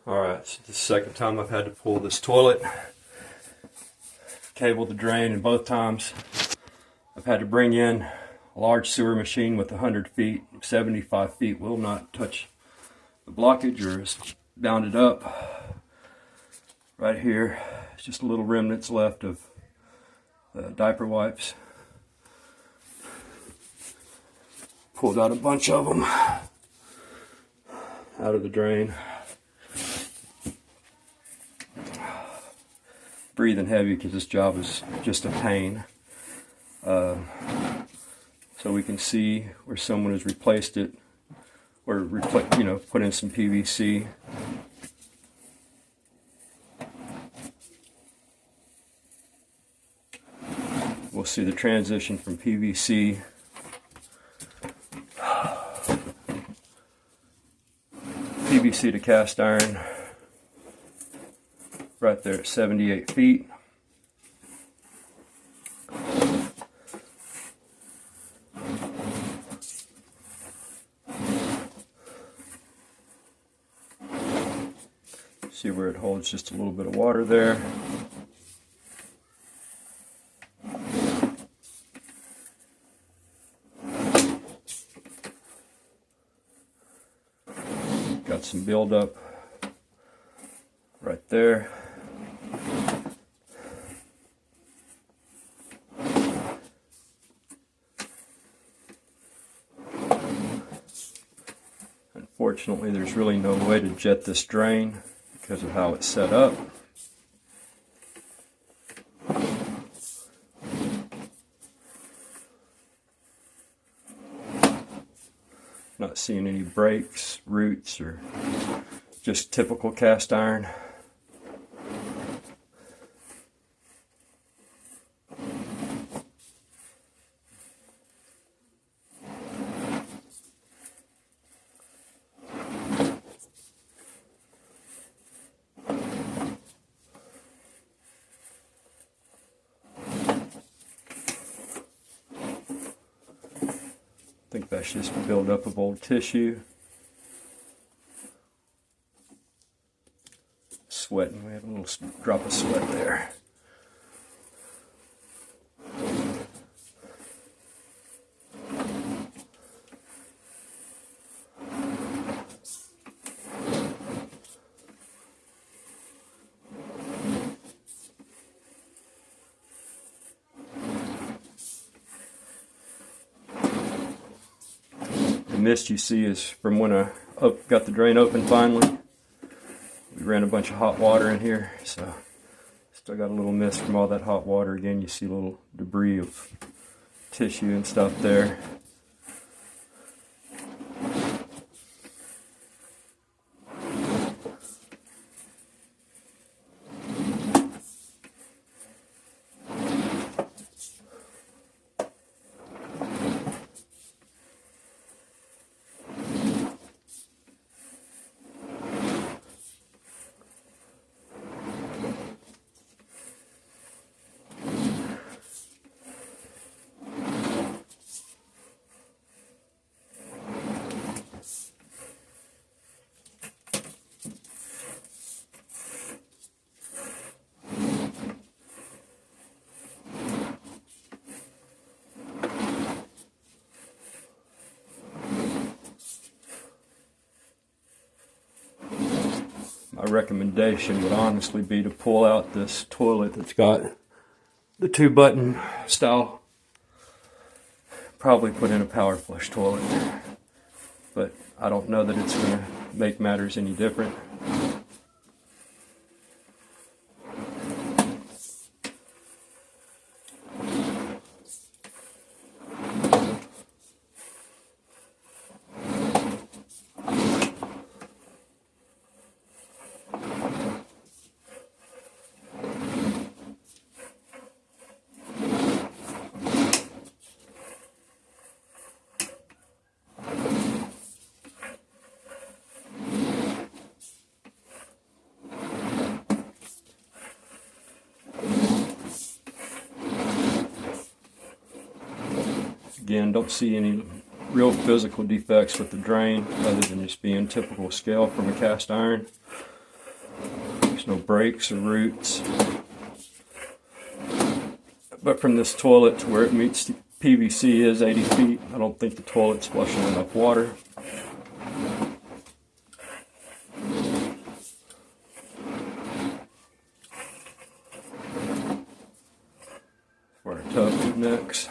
Alright, so the second time I've had to pull this toilet, cable the drain, and both times I've had to bring in a large sewer machine with 100 feet. 75 feet will not touch the blockage or is bounded up. Right here, it's just a little remnants left of diaper wipes. Pulled out a bunch of them out of the drain. Breathing heavy because this job is just a pain. So we can see where someone has replaced it, or put in some PVC. We'll see the transition from PVC to cast iron right there at 78 feet. See where it holds just a little bit of water there. Got some buildup right there. Unfortunately, there's really no way to jet this drain because of how it's set up. Not seeing any breaks, roots, or just typical cast iron. I think that's just a buildup of old tissue. Sweating, we have a little drop of sweat there. The mist you see is from when I got the drain open finally. We ran a bunch of hot water in here, so still got a little mist from all that hot water. Again, you see a little debris of tissue and stuff there. My recommendation would honestly be to pull out this toilet that's got the 2-button style. Probably put in a power flush toilet, but I don't know that it's going to make matters any different. Again, don't see any real physical defects with the drain other than just being typical scale from a cast iron. There's no breaks or roots. But from this toilet to where it meets the PVC is 80 feet. I don't think the toilet's flushing enough water. Where our tub is next.